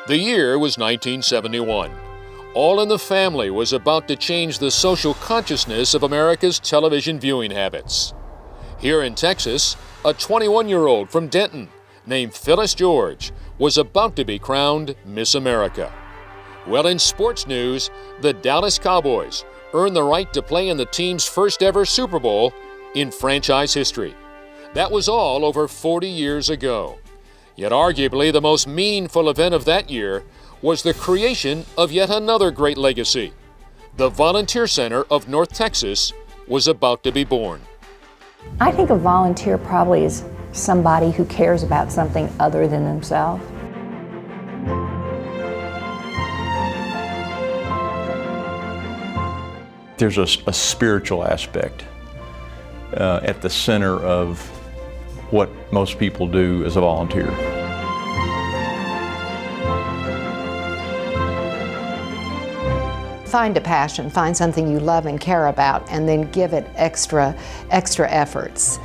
The year was 1971. All in the Family was about to change the social consciousness of America's television viewing habits. Here in Texas, a 21-year-old from Denton named Phyllis George was about to be crowned Miss America. Well, in sports news, the Dallas Cowboys earned the right to play in the team's first ever Super Bowl in franchise history. That was all over 40 years ago. Yet arguably the most meaningful event of that year was the creation of yet another great legacy. The Volunteer Center of North Texas was about to be born. I think a volunteer probably is somebody who cares about something other than themselves. There's a spiritual aspect at the center of what most people do as a volunteer. Find a passion, find something you love and care about, and then give it extra efforts.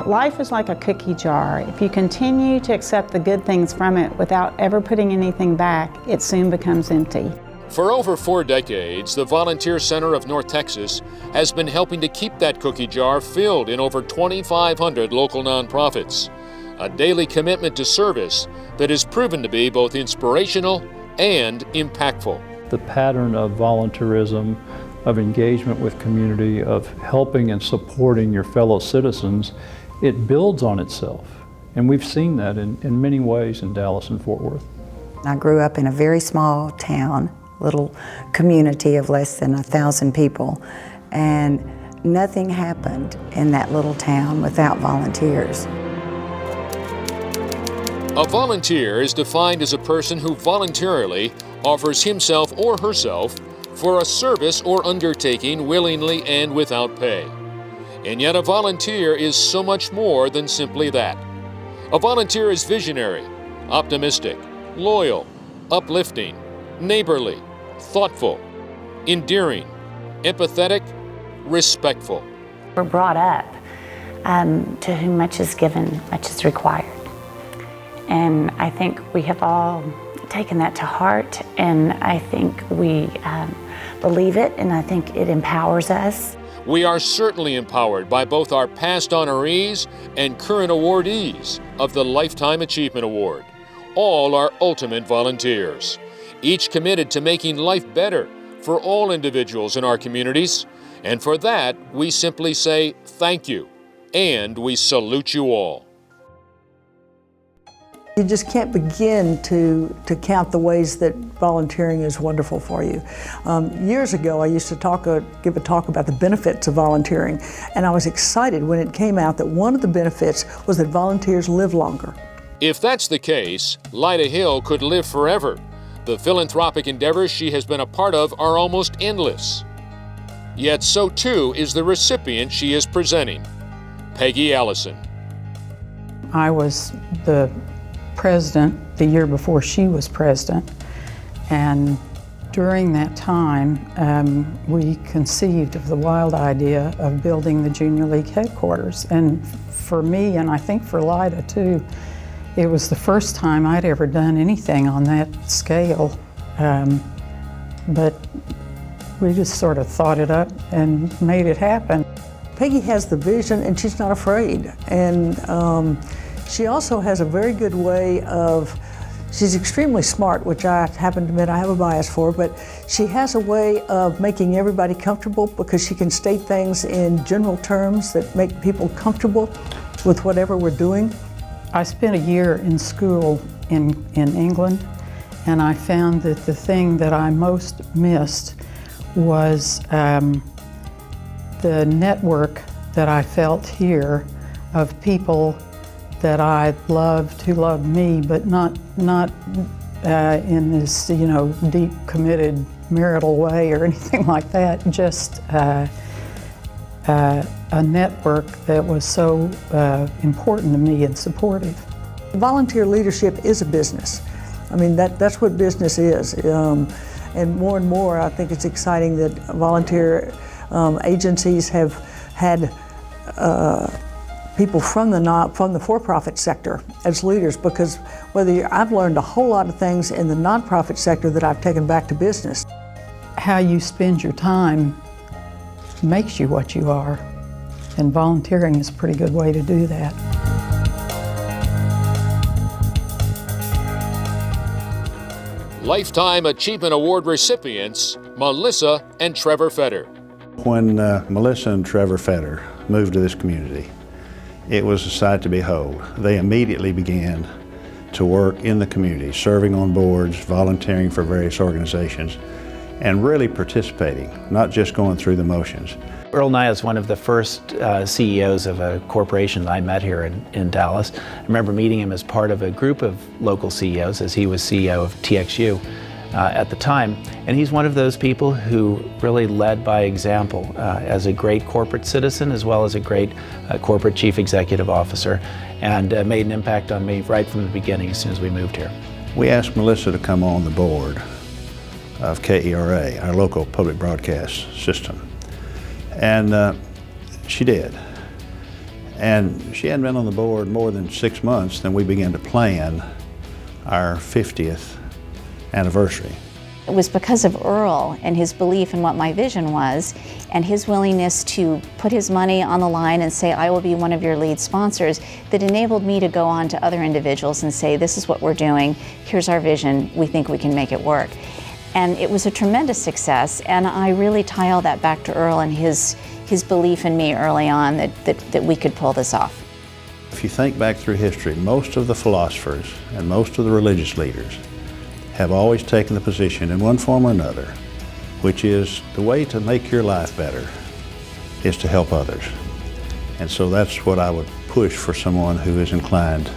Life is like a cookie jar. If you continue to accept the good things from it without ever putting anything back, it soon becomes empty. For over 4 decades, the Volunteer Center of North Texas has been helping to keep that cookie jar filled in over 2,500 local nonprofits. A daily commitment to service that has proven to be both inspirational and impactful. The pattern of volunteerism, of engagement with community, of helping and supporting your fellow citizens, it builds on itself. And we've seen that in many ways in Dallas and Fort Worth. I grew up in a very small town, little community of less than 1,000 people, and nothing happened in that little town without volunteers. A volunteer is defined as a person who voluntarily offers himself or herself for a service or undertaking willingly and without pay. And yet a volunteer is so much more than simply that. A volunteer is visionary, optimistic, loyal, uplifting, neighborly, thoughtful, endearing, empathetic, respectful. We're brought up to whom much is given, much is required. And I think we have all taken that to heart, and I think we believe it, and I think it empowers us. We are certainly empowered by both our past honorees and current awardees of the Lifetime Achievement Award. All are ultimate volunteers, each committed to making life better for all individuals in our communities. And for that, we simply say thank you, and we salute you all. You just can't begin to count the ways that volunteering is wonderful for you. Years ago, I used to give a talk about the benefits of volunteering, and I was excited when it came out that one of the benefits was that volunteers live longer. If that's the case, Lyda Hill could live forever. The philanthropic endeavors she has been a part of are almost endless. Yet so too is the recipient she is presenting, Peggy Allison. I was the president the year before she was president, and during that time we conceived of the wild idea of building the Junior League headquarters. And for me, and I think for Lyda too, it was the first time I'd ever done anything on that scale, but we just sort of thought it up and made it happen. Peggy has the vision, and she's not afraid. And she also has a very good way of, she's extremely smart, which I happen to admit I have a bias for, but she has a way of making everybody comfortable because she can state things in general terms that make people comfortable with whatever we're doing. I spent a year in school in England, and I found that the thing that I most missed was the network that I felt here of people that I loved, who loved me, but not in this, deep, committed marital way or anything like that. Just a network that was so important to me and supportive. Volunteer leadership is a business. I mean, that's what business is. And more, I think it's exciting that volunteer agencies have had people from the for-profit sector as leaders, because I've learned a whole lot of things in the nonprofit sector that I've taken back to business. How you spend your time makes you what you are, and volunteering is a pretty good way to do that. Lifetime Achievement Award recipients, Melissa and Trevor Fetter. When Melissa and Trevor Fetter moved to this community, it was a sight to behold. They immediately began to work in the community, serving on boards, volunteering for various organizations, and really participating, not just going through the motions. Erle and I is one of the first CEOs of a corporation that I met here in Dallas. I remember meeting him as part of a group of local CEOs, as he was CEO of TXU at the time. And he's one of those people who really led by example as a great corporate citizen as well as a great corporate chief executive officer, and made an impact on me right from the beginning as soon as we moved here. We asked Melissa to come on the board of KERA, our local public broadcast system. And she did. And she hadn't been on the board more than 6 months, then we began to plan our 50th anniversary. It was because of Erle and his belief in what my vision was, and his willingness to put his money on the line and say, I will be one of your lead sponsors, that enabled me to go on to other individuals and say, this is what we're doing, here's our vision, we think we can make it work. And it was a tremendous success, and I really tie all that back to Erle and his belief in me early on that we could pull this off. If you think back through history, most of the philosophers and most of the religious leaders have always taken the position in one form or another, which is the way to make your life better is to help others. And so that's what I would push for someone who is inclined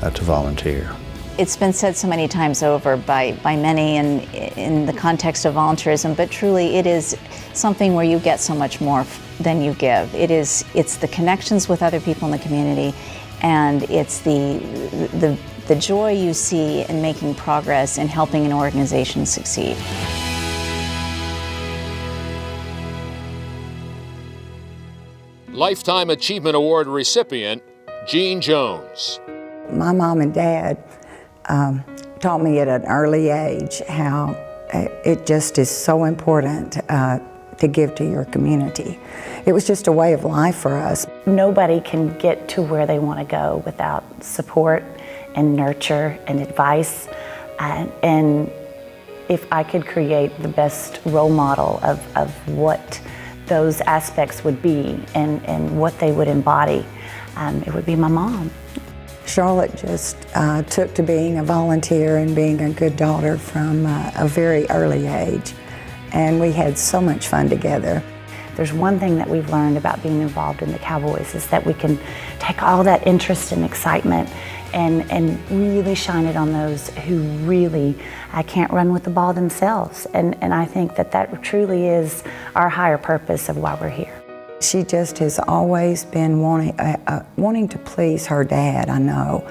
to volunteer. It's been said so many times over by many in the context of volunteerism, but truly it is something where you get so much more than you give. It's the connections with other people in the community, and it's the joy you see in making progress and helping an organization succeed. Lifetime Achievement Award recipient, Jean Jones. My mom and dad taught me at an early age how it just is so important to give to your community. It was just a way of life for us. Nobody can get to where they want to go without support and nurture and advice. And if I could create the best role model of what those aspects would be and what they would embody, it would be my mom. Charlotte just took to being a volunteer and being a good daughter from a very early age, and we had so much fun together. There's one thing that we've learned about being involved in the Cowboys is that we can take all that interest and excitement and really shine it on those who really can't run with the ball themselves. And I think that truly is our higher purpose of why we're here. She just has always been wanting to please her dad, I know.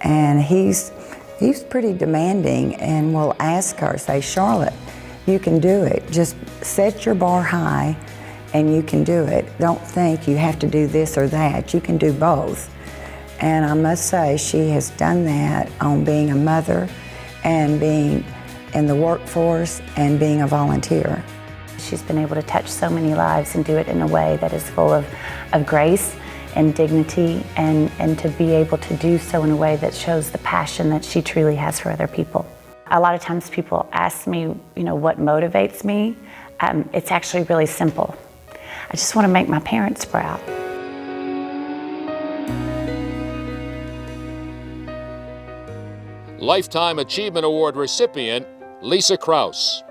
And he's pretty demanding and will ask her, say, Charlotte, you can do it. Just set your bar high and you can do it. Don't think you have to do this or that. You can do both. And I must say she has done that on being a mother and being in the workforce and being a volunteer. She's been able to touch so many lives and do it in a way that is full of grace and dignity, and to be able to do so in a way that shows the passion that she truly has for other people. A lot of times people ask me, what motivates me. It's actually really simple. I just want to make my parents proud. Lifetime Achievement Award recipient, Lisa Kraus.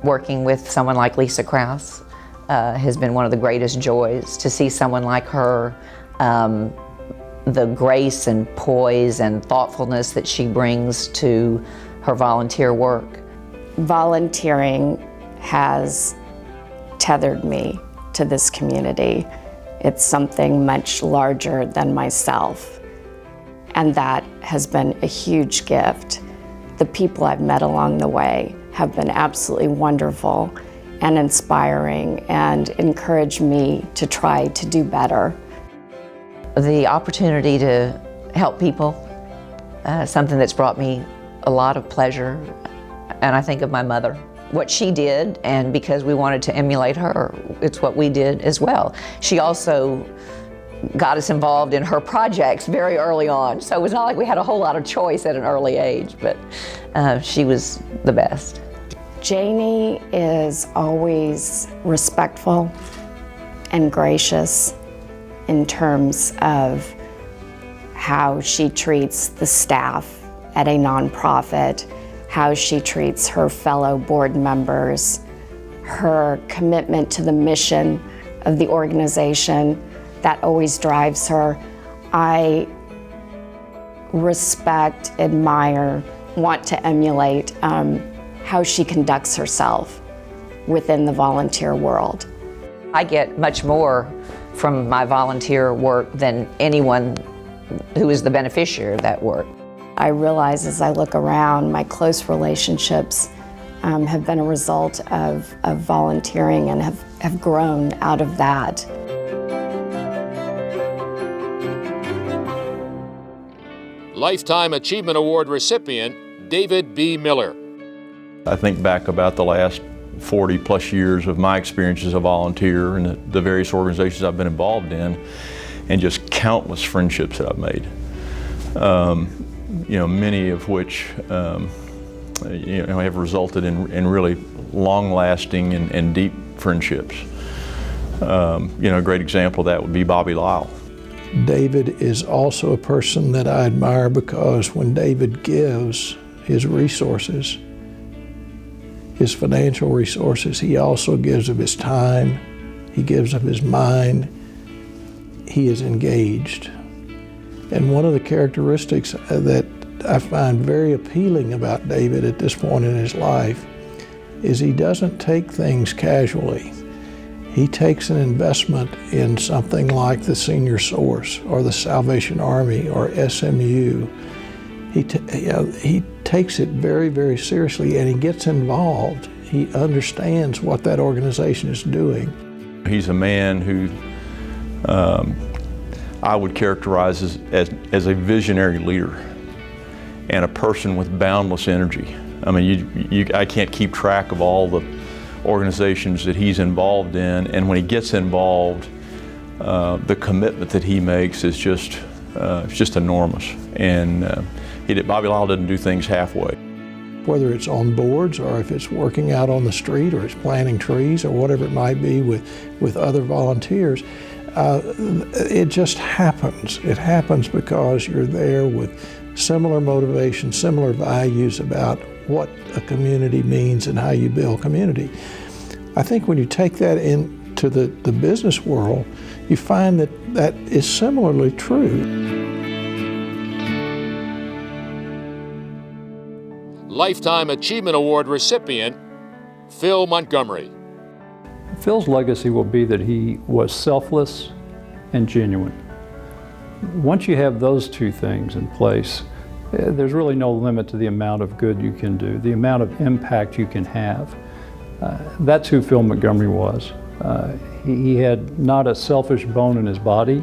Working with someone like Lisa Kraus has been one of the greatest joys, to see someone like her, the grace and poise and thoughtfulness that she brings to her volunteer work. Volunteering has tethered me to this community. It's something much larger than myself, and that has been a huge gift. The people I've met along the way have been absolutely wonderful and inspiring and encourage me to try to do better. the opportunity to help people, something that's brought me a lot of pleasure. And I think of my mother, what she did, and because we wanted to emulate her, it's what we did as well. She also got us involved in her projects very early on, so it was not like we had a whole lot of choice at an early age, but she was the best. Janie is always respectful and gracious in terms of how she treats the staff at a nonprofit, how she treats her fellow board members, her commitment to the mission of the organization, that always drives her. I respect, admire, want to emulate how she conducts herself within the volunteer world. I get much more from my volunteer work than anyone who is the beneficiary of that work. I realize as I look around, my close relationships have been a result of volunteering and have grown out of that. Lifetime Achievement Award recipient David B. Miller. I think back about the last 40 plus years of my experience as a volunteer and the various organizations I've been involved in, and just countless friendships that I've made. Many of which have resulted in really long-lasting and deep friendships. A great example of that would be Bobby Lyle. David is also a person that I admire because when David gives his resources, his financial resources, he also gives of his time, he gives of his mind, he is engaged. And one of the characteristics that I find very appealing about David at this point in his life is he doesn't take things casually. He takes an investment in something like the Senior Source or the Salvation Army or SMU. He takes it very, very seriously, and he gets involved. He understands what that organization is doing. He's a man who I would characterize as a visionary leader and a person with boundless energy. I mean, I can't keep track of all the organizations that he's involved in, and when he gets involved, the commitment that he makes is just enormous. And Bobby Lyle doesn't do things halfway. Whether it's on boards or if it's working out on the street or it's planting trees or whatever it might be with other volunteers, it just happens. It happens because you're there with similar motivations, similar values about what a community means and how you build community. I think when you take that into the business world, you find that is similarly true. Lifetime Achievement Award recipient Phil Montgomery. Phil's legacy will be that he was selfless and genuine. Once you have those two things in place, there's really no limit to the amount of good you can do, the amount of impact you can have. That's who Phil Montgomery was. He had not a selfish bone in his body.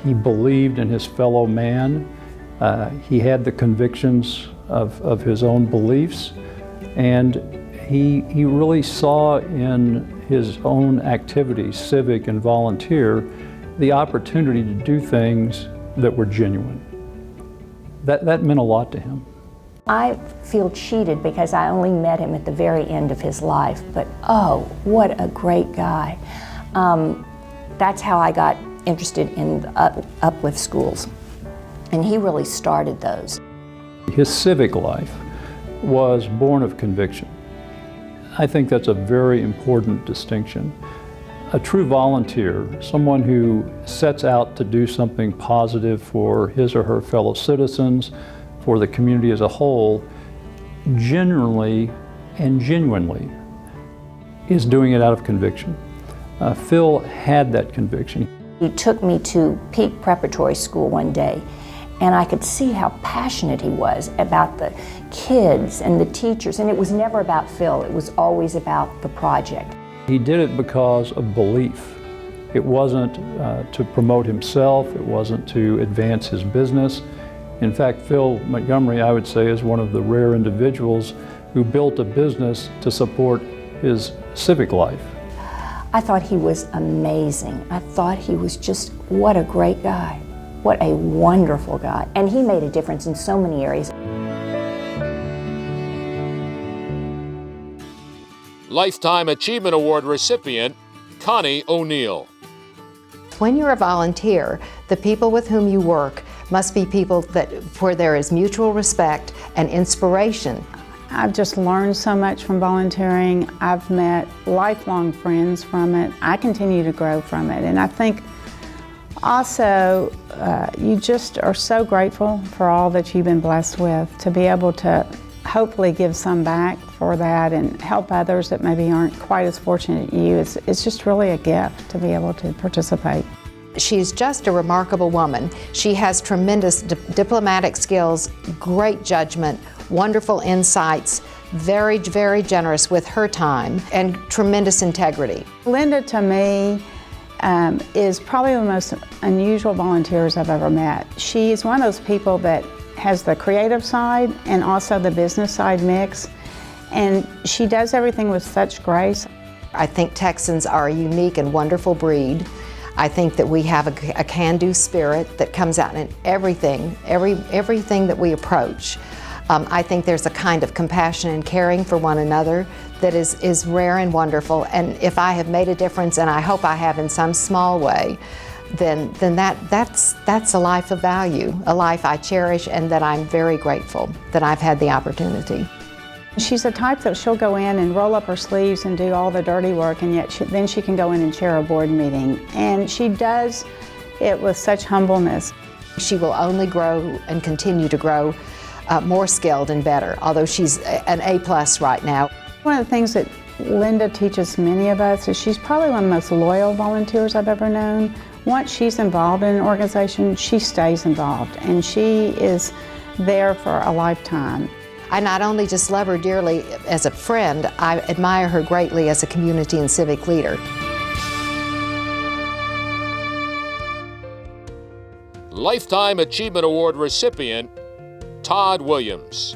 He believed in his fellow man. He had the convictions of his own beliefs, and he really saw in his own activities, civic and volunteer, the opportunity to do things that were genuine. That meant a lot to him. I feel cheated because I only met him at the very end of his life, but oh, what a great guy. That's how I got interested in the uplift schools, and he really started those. His civic life was born of conviction. I think that's a very important distinction. A true volunteer, someone who sets out to do something positive for his or her fellow citizens, for the community as a whole, genuinely and genuinely is doing it out of conviction. Phil had that conviction. He took me to Peak Preparatory School one day, and I could see how passionate he was about the kids and the teachers, and it was never about Phil, it was always about the project. He did it because of belief. It wasn't to promote himself, it wasn't to advance his business. In fact, Phil Montgomery, I would say, is one of the rare individuals who built a business to support his civic life. I thought he was amazing. I thought he was just, what a great guy. What a wonderful guy. And he made a difference in so many areas. Lifetime Achievement Award recipient, Connie O'Neill. When you're a volunteer, the people with whom you work must be people where there is mutual respect and inspiration. I've just learned so much from volunteering. I've met lifelong friends from it. I continue to grow from it. And I think also you just are so grateful for all that you've been blessed with, to be able to hopefully give some back for that and help others that maybe aren't quite as fortunate as you. It's just really a gift to be able to participate. She's just a remarkable woman. She has tremendous diplomatic skills, great judgment, wonderful insights, very, very generous with her time, and tremendous integrity. Linda, to me, is probably the most unusual volunteers I've ever met. She's one of those people that has the creative side and also the business side mix, and she does everything with such grace. I think Texans are a unique and wonderful breed. I think that we have a can-do spirit that comes out in everything that we approach. I think there's a kind of compassion and caring for one another that is rare and wonderful. And if I have made a difference, and I hope I have in some small way, then that's a life of value, a life I cherish, and that I'm very grateful that I've had the opportunity. She's the type that she'll go in and roll up her sleeves and do all the dirty work, and yet then she can go in and chair a board meeting. And she does it with such humbleness. She will only grow and continue to grow more skilled and better, although she's an A+ right now. One of the things that Linda teaches many of us is she's probably one of the most loyal volunteers I've ever known. Once she's involved in an organization, she stays involved, and she is there for a lifetime. I not only just love her dearly as a friend, I admire her greatly as a community and civic leader. Lifetime Achievement Award recipient, Todd Williams.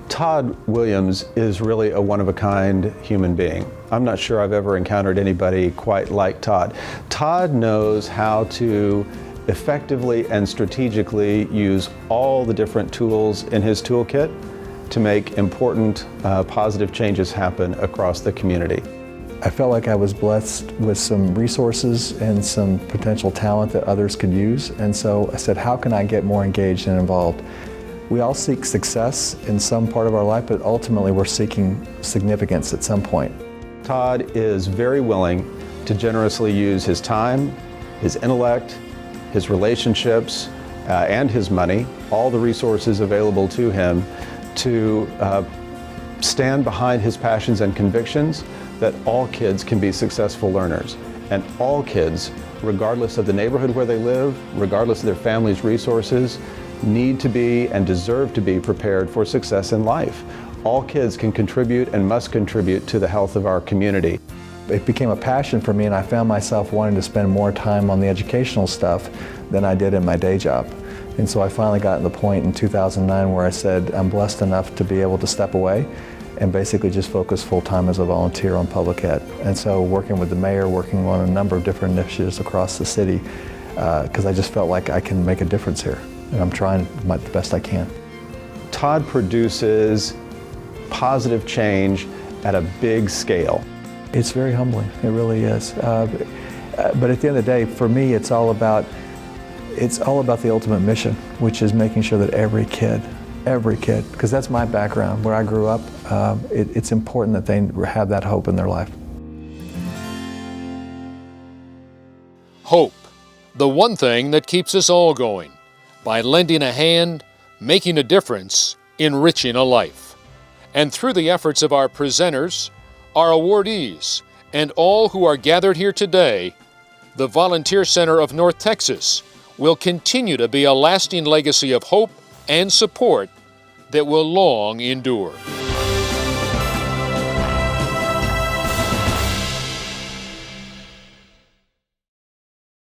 Todd Williams is really a one-of-a-kind human being. I'm not sure I've ever encountered anybody quite like Todd. Todd knows how to effectively and strategically use all the different tools in his toolkit to make important positive changes happen across the community. I felt like I was blessed with some resources and some potential talent that others could use, and so I said, how can I get more engaged and involved? We all seek success in some part of our life, but ultimately we're seeking significance at some point. Todd is very willing to generously use his time, his intellect, his relationships, and his money, all the resources available to him, to stand behind his passions and convictions that all kids can be successful learners. And all kids, regardless of the neighborhood where they live, regardless of their family's resources, need to be and deserve to be prepared for success in life. All kids can contribute and must contribute to the health of our community. It became a passion for me, and I found myself wanting to spend more time on the educational stuff than I did in my day job. And so I finally got to the point in 2009 where I said, I'm blessed enough to be able to step away and basically just focus full-time as a volunteer on public ed. And so working with the mayor, working on a number of different initiatives across the city, because I just felt like I can make a difference here, and I'm trying the best I can. Todd produces positive change at a big scale. It's very humbling, it really is. But at the end of the day, for me, it's all about the ultimate mission, which is making sure that every kid, because that's my background, where I grew up, it's important that they have that hope in their life. Hope, the one thing that keeps us all going, by lending a hand, making a difference, enriching a life. And through the efforts of our presenters, our awardees, and all who are gathered here today, the Volunteer Center of North Texas will continue to be a lasting legacy of hope and support that will long endure.